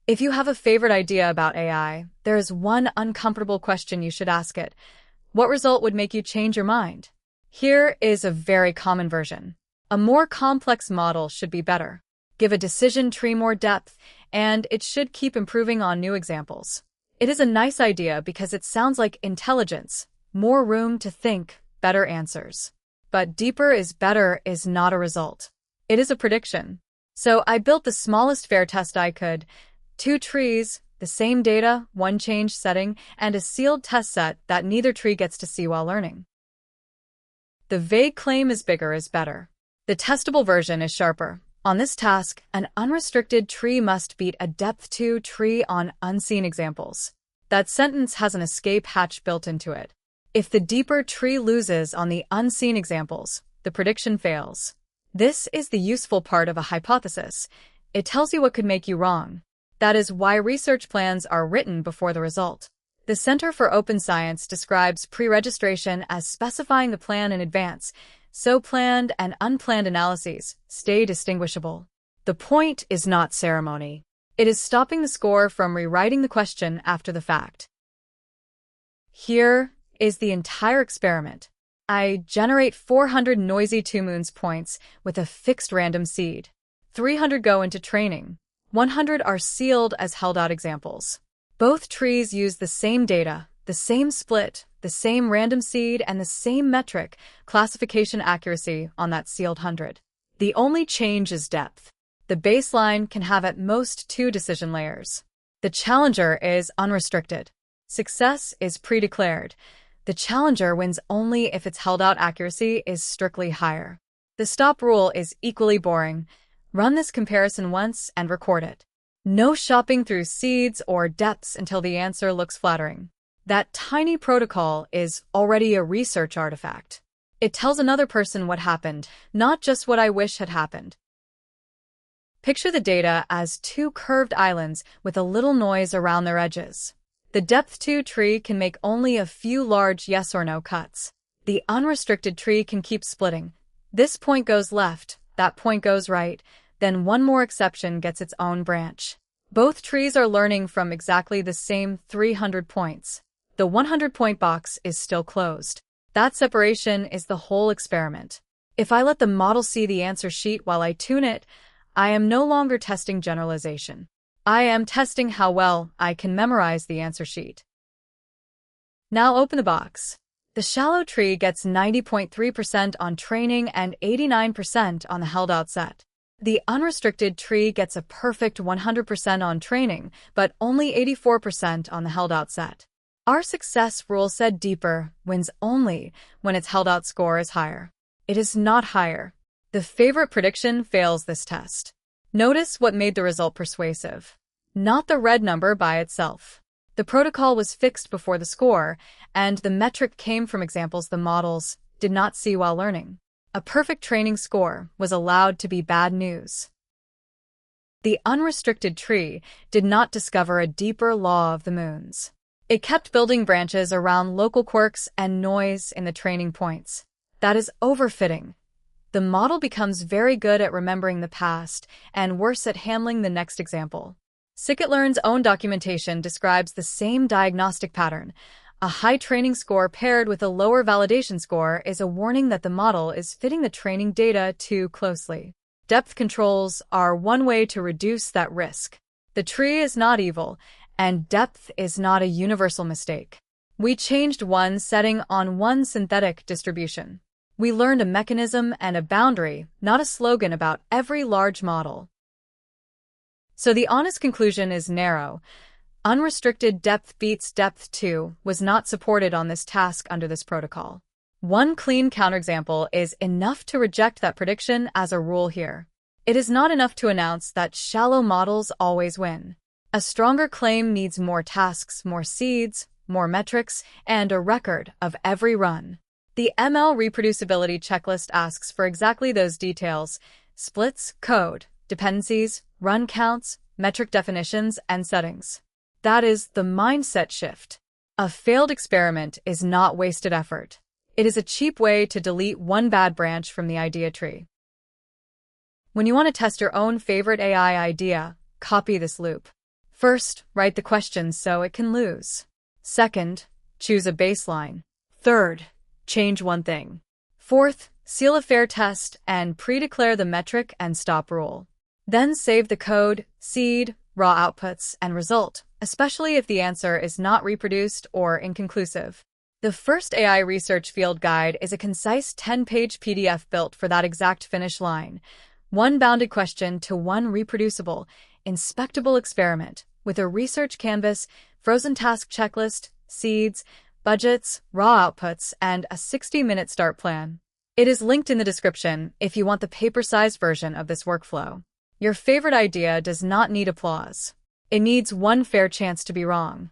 If you have a favorite idea about AI, there is one uncomfortable question you should ask it. What result would make you change your mind? Here is a very common version. A more complex model should be better. Give a decision tree more depth, and it should keep improving on new examples. It is a nice idea because it sounds like intelligence, more room to think, better answers. But deeper is better is not a result. It is a prediction. So I built the smallest fair test I could. 2 trees, the same data, 1 change setting, and a sealed test set that neither tree gets to see while learning. The vague claim is bigger is better. The testable version is sharper. On this task, an unrestricted tree must beat a depth 2 tree on unseen examples. That sentence has an escape hatch built into it. If the deeper tree loses on the unseen examples, the prediction fails. This is the useful part of a hypothesis. It tells you what could make you wrong. That is why research plans are written before the result. The Center for Open Science describes pre-registration as specifying the plan in advance, so planned and unplanned analyses stay distinguishable. The point is not ceremony. It is stopping the score from rewriting the question after the fact. Here is the entire experiment. I generate 400 noisy 2 moons points with a fixed random seed. 300 go into training. 100 are sealed as held-out examples. Both trees use the same data, the same split, the same random seed, and the same metric, classification accuracy, on that sealed 100. The only change is depth. The baseline can have at most 2 decision layers. The challenger is unrestricted. Success is pre-declared. The challenger wins only if its held-out accuracy is strictly higher. The stop rule is equally boring. Run this comparison once and record it. No shopping through seeds or depths until the answer looks flattering. That tiny protocol is already a research artifact. It tells another person what happened, not just what I wish had happened. Picture the data as 2 curved islands with a little noise around their edges. The depth 2 tree can make only a few large yes or no cuts. The unrestricted tree can keep splitting. This point goes left, that point goes right, then one more exception gets its own branch. Both trees are learning from exactly the same 300 points. The 100-point box is still closed. That separation is the whole experiment. If I let the model see the answer sheet while I tune it, I am no longer testing generalization. I am testing how well I can memorize the answer sheet. Now open the box. The shallow tree gets 90.3% on training and 89% on the held-out set. The unrestricted tree gets a perfect 100% on training, but only 84% on the held-out set. Our success rule said deeper wins only when its held-out score is higher. It is not higher. The favorite prediction fails this test. Notice what made the result persuasive. Not the red number by itself. The protocol was fixed before the score, and the metric came from examples the models did not see while learning. A perfect training score was allowed to be bad news. The unrestricted tree did not discover a deeper law of the moons. It kept building branches around local quirks and noise in the training points. That is overfitting. The model becomes very good at remembering the past and worse at handling the next example. Scikit-learn's own documentation describes the same diagnostic pattern. A high training score paired with a lower validation score is a warning that the model is fitting the training data too closely. Depth controls are one way to reduce that risk. The tree is not evil, and depth is not a universal mistake. We changed one setting on one synthetic distribution. We learned a mechanism and a boundary, not a slogan about every large model. So the honest conclusion is narrow. Unrestricted depth beats depth 2 was not supported on this task under this protocol. One clean counterexample is enough to reject that prediction as a rule here. It is not enough to announce that shallow models always win. A stronger claim needs more tasks, more seeds, more metrics, and a record of every run. The ML reproducibility checklist asks for exactly those details: splits, code, dependencies, run counts, metric definitions, and settings. That is the mindset shift. A failed experiment is not wasted effort. It is a cheap way to delete one bad branch from the idea tree. When you want to test your own favorite AI idea, copy this loop. First, write the question so it can lose. Second, choose a baseline. Third, change one thing. Fourth, seal a fair test and pre-declare the metric and stop rule. Then save the code, seed, raw outputs, and result, especially if the answer is not reproduced or inconclusive. The first AI research field guide is a concise 10-page PDF built for that exact finish line. One bounded question to one reproducible, inspectable experiment with a research canvas, frozen task checklist, seeds, budgets, raw outputs, and a 60-minute start plan. It is linked in the description if you want the paper-sized version of this workflow. Your favorite idea does not need applause. It needs one fair chance to be wrong.